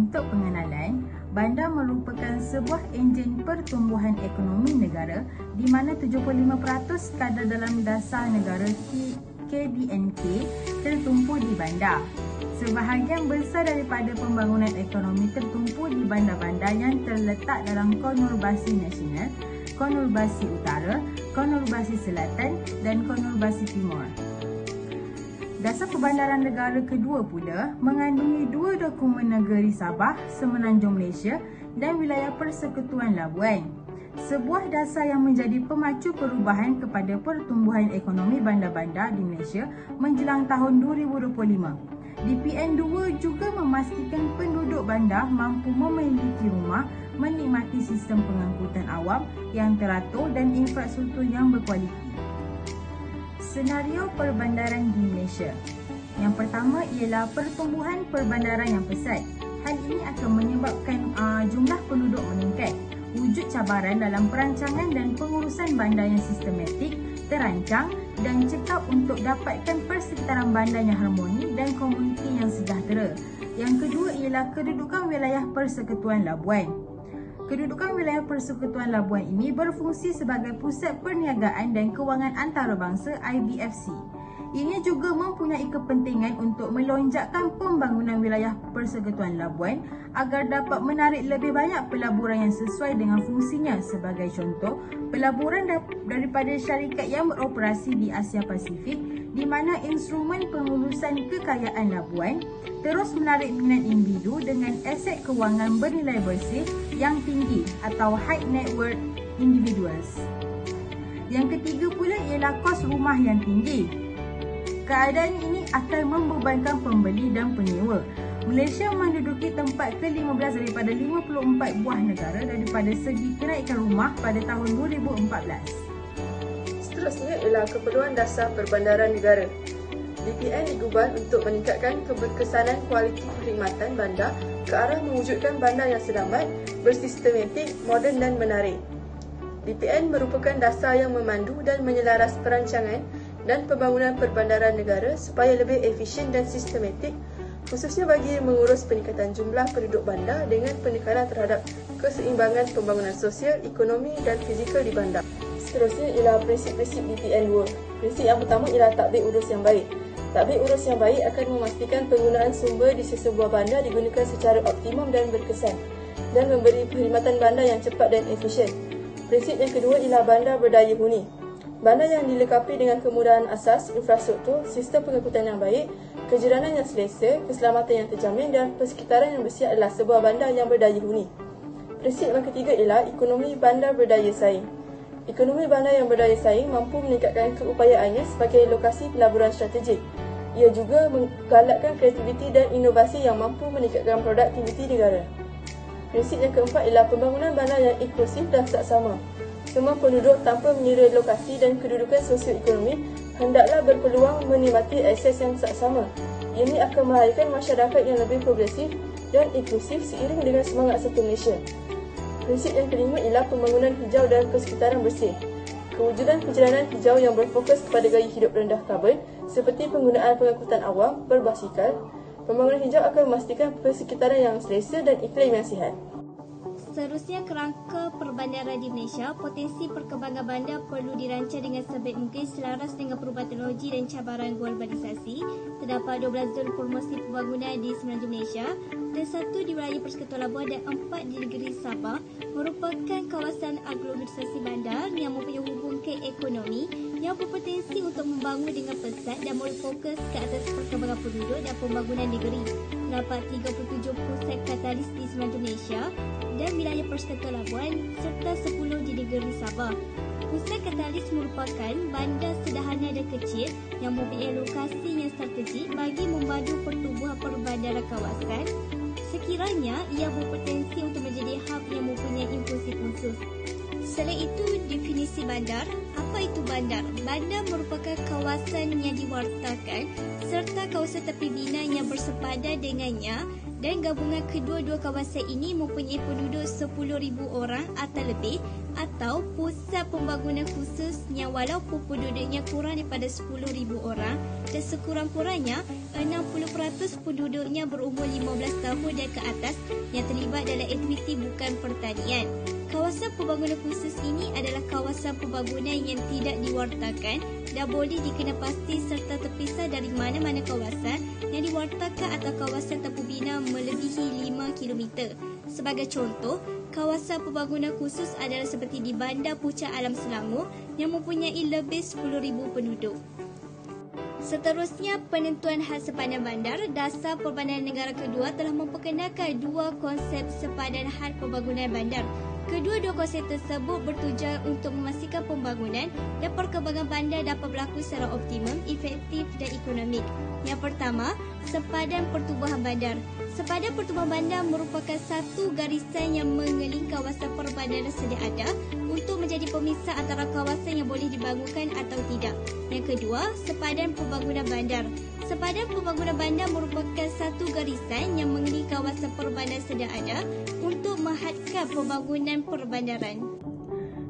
Untuk pengenalan, bandar merupakan sebuah enjin pertumbuhan ekonomi negara di mana 75% kadar dalam dasar negara KDNK tertumpu di bandar. Sebahagian besar daripada pembangunan ekonomi tertumpu di bandar-bandar yang terletak dalam konurbasi nasional, konurbasi utara, konurbasi selatan dan konurbasi timur. Dasar Perbandaran Negara kedua pula mengandungi dua dokumen negeri Sabah, Semenanjung Malaysia dan Wilayah Persekutuan Labuan. Sebuah dasar yang menjadi pemacu perubahan kepada pertumbuhan ekonomi bandar-bandar di Malaysia menjelang tahun 2025. DPN 2 juga memastikan penduduk bandar mampu memiliki rumah, menikmati sistem pengangkutan awam yang teratur dan infrastruktur yang berkualiti. Senario perbandaran di Malaysia. Yang pertama ialah pertumbuhan perbandaran yang pesat. Hal ini akan menyebabkan jumlah penduduk meningkat. Wujud cabaran dalam perancangan dan pengurusan bandar yang sistematik, terancang dan cekap untuk dapatkan persekitaran bandar yang harmoni dan komuniti yang sejahtera. Yang kedua ialah kedudukan wilayah Persekutuan Labuan. Kedudukan wilayah Persekutuan Labuan ini berfungsi sebagai pusat perniagaan dan kewangan antarabangsa IBFC. Ianya juga mempunyai kepentingan untuk melonjakkan pembangunan wilayah Persekutuan Labuan agar dapat menarik lebih banyak pelaburan yang sesuai dengan fungsinya. Sebagai contoh, pelaburan daripada syarikat yang beroperasi di Asia Pasifik di mana instrumen pengurusan kekayaan Labuan terus menarik minat individu dengan aset kewangan bernilai bersih yang tinggi atau high net worth individuals. Yang ketiga pula ialah kos rumah yang tinggi. Keadaan ini akan membebankan pembeli dan penyewa. Malaysia menduduki tempat ke-15 daripada 54 buah negara daripada segi kenaikan rumah pada tahun 2014. Seterusnya ialah keperluan dasar perbandaran negara. DPN digubal untuk meningkatkan keberkesanan kualiti perkhidmatan bandar ke arah mewujudkan bandar yang sedamat, bersistematik, moden dan menarik. DPN merupakan dasar yang memandu dan menyelaras perancangan dan pembangunan perbandaran negara supaya lebih efisien dan sistematik, khususnya bagi mengurus peningkatan jumlah penduduk bandar dengan penekanan terhadap keseimbangan pembangunan sosial, ekonomi dan fizikal di bandar. Seterusnya ialah prinsip-prinsip DPN 2. Prinsip yang pertama ialah tadbir urus yang baik. Tadbir urus yang baik akan memastikan penggunaan sumber di sesebuah bandar digunakan secara optimum dan berkesan dan memberi perkhidmatan bandar yang cepat dan efisien. Prinsip yang kedua ialah bandar berdaya huni. Bandar yang dilengkapi dengan kemudahan asas, infrastruktur, sistem pengangkutan yang baik, kejiranan yang selesa, keselamatan yang terjamin dan persekitaran yang bersih adalah sebuah bandar yang berdaya huni. Prinsip yang ketiga ialah ekonomi bandar berdaya saing. Ekonomi bandar yang berdaya saing mampu meningkatkan keupayaannya sebagai lokasi pelaburan strategik. Ia juga menggalakkan kreativiti dan inovasi yang mampu meningkatkan produktiviti negara. Prinsip yang keempat ialah pembangunan bandar yang inklusif dan saksama. Semua penduduk tanpa mengira lokasi dan kedudukan sosioekonomi hendaklah berpeluang menikmati akses yang saksama. Ini akan melahirkan masyarakat yang lebih progresif dan inklusif seiring dengan semangat satu Malaysia. Prinsip yang kelima ialah pembangunan hijau dan persekitaran bersih. Kewujudan kejiranan hijau yang berfokus kepada gaya hidup rendah karbon seperti penggunaan pengangkutan awam berbasikal. Pembangunan hijau akan memastikan persekitaran yang selesa dan iklim yang sihat. Seterusnya, kerangka perbandaran di Malaysia, potensi perkembangan bandar perlu dirancang dengan sebaik mungkin selaras dengan perubahan teknologi dan cabaran globalisasi. Terdapat 12 zon promosi pembangunan di Semenanjung Malaysia dan 1 di wilayah Persekutuan Labuan dan 4 di negeri Sabah, merupakan kawasan aglomerasi bandar yang mempunyai hubungkan ekonomi yang berpotensi untuk membangun dengan pesat dan berfokus ke atas perkembangan penduduk dan pembangunan negeri. Terdapat 37 pusat katalis di Semenanjung Malaysia dan wilayah Persekutuan Labuan serta 10 di negeri Sabah. Pusat katalis merupakan bandar sederhana dan kecil yang mempunyai lokasi yang strategik bagi membantu pertumbuhan perbandaran kawasan sekiranya ia berpotensi untuk menjadi hub yang mempunyai inklusif khusus. Selain itu, definisi bandar. Apa itu bandar? Bandar merupakan kawasan yang diwartakan serta kawasan tepi bina yang bersepadan dengannya dan gabungan kedua-dua kawasan ini mempunyai penduduk 10,000 orang atau lebih, atau pusat pembangunan khusus yang walaupun penduduknya kurang daripada 10,000 orang dan sekurang-kurangnya 60% penduduknya berumur 15 tahun dan ke atas yang terlibat dalam aktiviti bukan pertanian. Kawasan pembangunan khusus ini adalah kawasan pembangunan yang tidak diwartakan dan boleh dikenal pasti serta terpisah dari mana-mana kawasan yang diwartakan atau kawasan tanpa bina melebihi 5 km. Sebagai contoh, kawasan pembangunan khusus adalah seperti di Bandar Puncak Alam Selangor yang mempunyai lebih 10,000 penduduk. Seterusnya, penentuan had sepadan bandar. Dasar Perbandaran Negara Kedua telah memperkenalkan dua konsep sepadan had pembangunan bandar. Kedua-dua konsep tersebut bertujuan untuk memastikan pembangunan dan perkembangan bandar dapat berlaku secara optimum, efektif dan ekonomik. Yang pertama, sepadan pertubuhan bandar. Sepadan pertubuhan bandar merupakan satu garisan yang mengelilingi kawasan perbandaran sedia ada untuk menjadi pemisah antara kawasan yang boleh dibangunkan atau tidak. Yang kedua, sepadan pembangunan bandar. Sepadan pembangunan bandar merupakan satu garisan yang mengelilingi kawasan perbandaran sedia ada untuk menghadkan pembangunan perbandaran.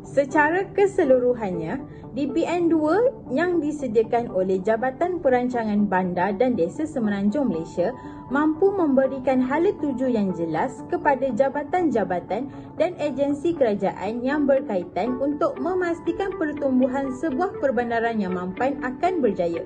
Secara keseluruhannya, DPN 2 yang disediakan oleh Jabatan Perancangan Bandar dan Desa Semenanjung Malaysia mampu memberikan hala tuju yang jelas kepada jabatan-jabatan dan agensi kerajaan yang berkaitan untuk memastikan pertumbuhan sebuah perbandaran yang mampan akan berjaya.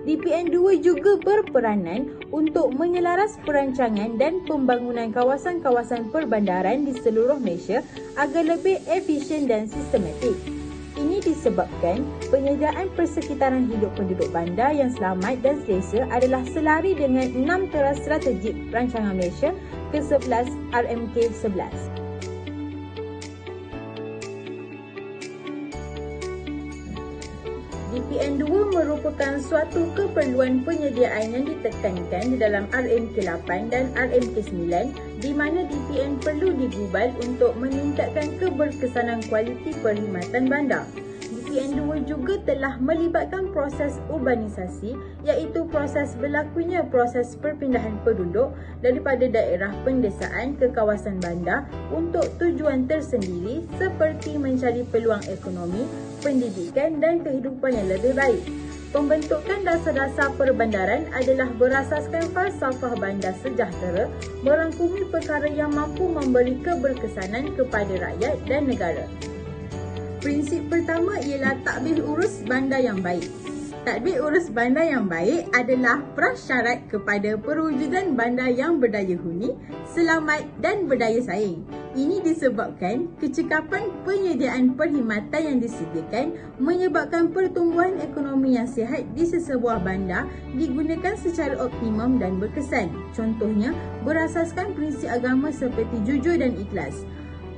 DPN 2 juga berperanan untuk menyelaras perancangan dan pembangunan kawasan-kawasan perbandaran di seluruh Malaysia agar lebih efisien dan sistematik. Ini disebabkan penyediaan persekitaran hidup penduduk bandar yang selamat dan selesa adalah selari dengan 6 teras strategik Rancangan Malaysia ke-11 RMK 11. DPN 2 merupakan suatu keperluan penyediaan yang ditekankan di dalam RMK 8 dan RMK 9 di mana DPN perlu digubal untuk meningkatkan keberkesanan kualiti perkhidmatan bandar. DPN 2 juga telah melibatkan proses urbanisasi iaitu proses berlakunya proses perpindahan penduduk daripada daerah pendesaan ke kawasan bandar untuk tujuan tersendiri seperti mencari peluang ekonomi, pendidikan dan kehidupan yang lebih baik. Pembentukan dasar-dasar perbandaran adalah berasaskan falsafah bandar sejahtera, merangkumi perkara yang mampu memberi keberkesanan kepada rakyat dan negara. Prinsip pertama ialah tadbir urus bandar yang baik. Tadbir urus bandar yang baik adalah prasyarat kepada perwujudan bandar yang berdaya huni, selamat dan berdaya saing. Ini disebabkan kecekapan penyediaan perkhidmatan yang disediakan menyebabkan pertumbuhan ekonomi yang sihat di sesebuah bandar digunakan secara optimum dan berkesan. Contohnya, berasaskan prinsip agama seperti jujur dan ikhlas.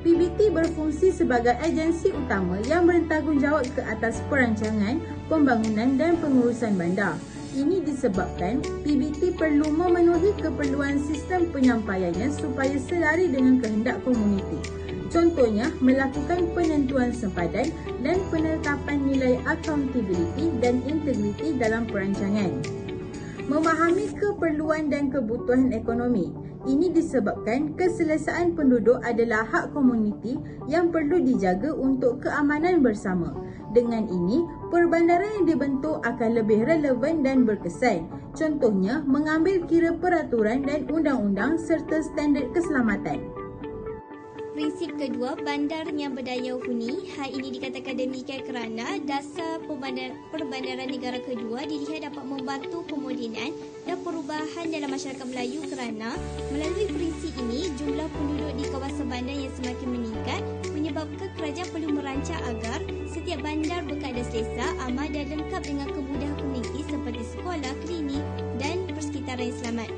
PBT berfungsi sebagai agensi utama yang bertanggungjawab ke atas perancangan, pembangunan dan pengurusan bandar. Ini disebabkan PBT perlu memenuhi keperluan sistem penyampaiannya supaya selari dengan kehendak komuniti. Contohnya, melakukan penentuan sempadan dan penetapan nilai accountability dan integriti dalam perancangan. Memahami keperluan dan kebutuhan ekonomi. Ini disebabkan keselesaan penduduk adalah hak komuniti yang perlu dijaga untuk keamanan bersama. Dengan ini, perbandaran yang dibentuk akan lebih relevan dan berkesan. Contohnya, mengambil kira peraturan dan undang-undang serta standard keselamatan. Prinsip kedua, bandar yang berdaya huni. Hal ini dikatakan demikian kerana dasar perbandaran negara kedua dilihat dapat membantu pemodenan dan perubahan dalam masyarakat Melayu kerana melalui prinsip ini, jumlah penduduk di kawasan bandar yang semakin meningkat menyebabkan kerajaan perlu merancang agar setiap bandar berkeadaan selesa, aman dan lengkap dengan kemudahan komuniti seperti sekolah, klinik dan persekitaran yang selamat.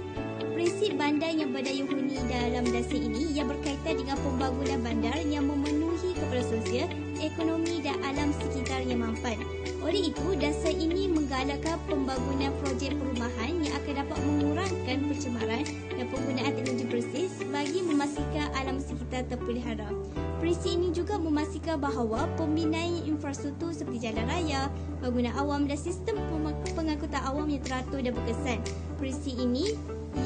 Prinsip bandar yang berdaya huni dalam dasar ini yang berkaitan dengan pembangunan bandar yang memenuhi keperluan sosial, ekonomi dan alam sekitar yang mampan. Oleh itu, dasar ini menggalakkan pembangunan projek perumahan yang akan dapat mengurangkan pencemaran dan penggunaan teknologi bersih bagi memastikan alam sekitar terpelihara. Prinsip ini juga memastikan bahawa pembinaan infrastruktur seperti jalan raya, bangunan awam dan sistem pengangkutan awam yang teratur dan berkesan. Prinsip ini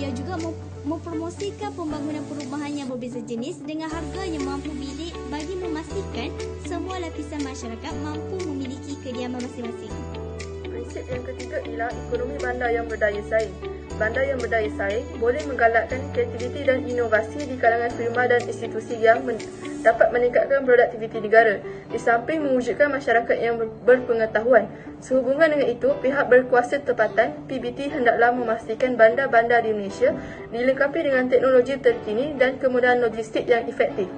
Ia juga mempromosikan pembangunan perumahan yang berbeza jenis dengan harga yang mampu bilik bagi memastikan semua lapisan masyarakat mampu memiliki kediaman masing-masing. Prinsip yang ketiga ialah ekonomi bandar yang berdaya saing. Bandar yang berdaya saing boleh menggalakkan kreativiti dan inovasi di kalangan firma dan institusi yang dapat meningkatkan produktiviti negara, di samping mewujudkan masyarakat yang berpengetahuan. Sehubungan dengan itu, pihak berkuasa tempatan PBT hendaklah memastikan bandar-bandar di Malaysia dilengkapi dengan teknologi terkini dan kemudahan logistik yang efektif.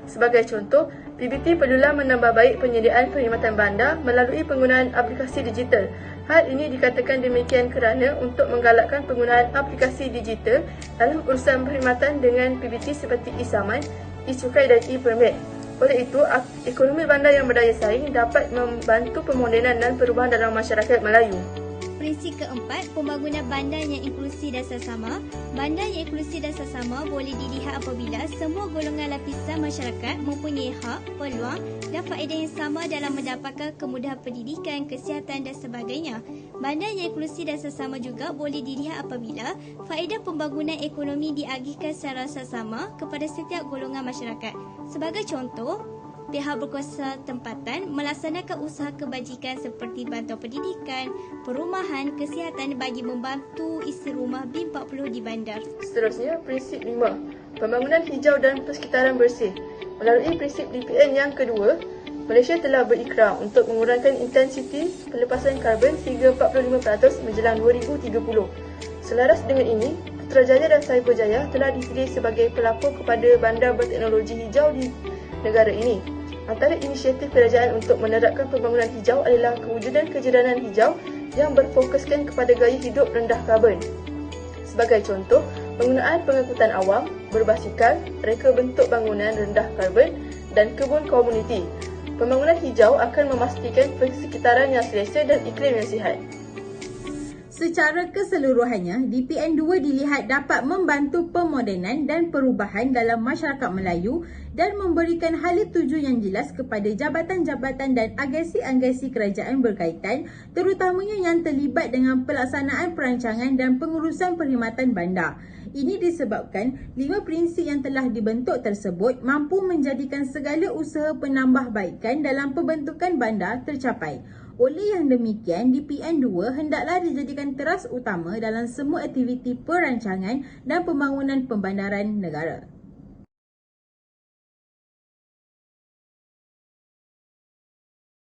Sebagai contoh, PBT perlulah menambah baik penyediaan perkhidmatan bandar melalui penggunaan aplikasi digital. Hal ini dikatakan demikian kerana untuk menggalakkan penggunaan aplikasi digital dalam urusan perkhidmatan dengan PBT seperti e-saman, e-cukai dan e-permit. Oleh itu, ekonomi bandar yang berdaya saing dapat membantu pemodenan dan perubahan dalam masyarakat Melayu. Prinsip keempat, pembangunan bandar yang inklusi dan sesama. Bandar yang inklusi dan sesama boleh dilihat apabila semua golongan lapisan masyarakat mempunyai hak, peluang dan faedah yang sama dalam mendapatkan kemudahan pendidikan, kesihatan dan sebagainya. Bandar yang inklusi dan sesama juga boleh dilihat apabila faedah pembangunan ekonomi diagihkan secara sesama kepada setiap golongan masyarakat. Sebagai contoh, pihak berkuasa tempatan melaksanakan usaha kebajikan seperti bantuan pendidikan, perumahan, kesihatan bagi membantu isi rumah B40 di bandar. Seterusnya, prinsip 5, pembangunan hijau dan persekitaran bersih. Melalui prinsip DPN yang kedua, Malaysia telah berikrar untuk mengurangkan intensiti pelepasan karbon sehingga 45% menjelang 2030. Selaras dengan ini, Putrajaya dan Cyberjaya telah dipilih sebagai pelapor kepada bandar berteknologi hijau di negara ini. Antara inisiatif kerajaan untuk menerapkan pembangunan hijau adalah kewujudan kejiranan hijau yang berfokuskan kepada gaya hidup rendah karbon. Sebagai contoh, penggunaan pengangkutan awam, berbasikal, reka bentuk bangunan rendah karbon dan kebun komuniti. Pembangunan hijau akan memastikan persekitaran yang selesa dan iklim yang sihat. Secara keseluruhannya, DPN 2 dilihat dapat membantu pemodenan dan perubahan dalam masyarakat Melayu dan memberikan hala tuju yang jelas kepada jabatan-jabatan dan agensi-agensi kerajaan berkaitan, terutamanya yang terlibat dengan pelaksanaan perancangan dan pengurusan perkhidmatan bandar. Ini disebabkan 5 prinsip yang telah dibentuk tersebut mampu menjadikan segala usaha penambahbaikan dalam pembentukan bandar tercapai. Oleh yang demikian, DPN 2 hendaklah dijadikan teras utama dalam semua aktiviti perancangan dan pembangunan pembandaran negara.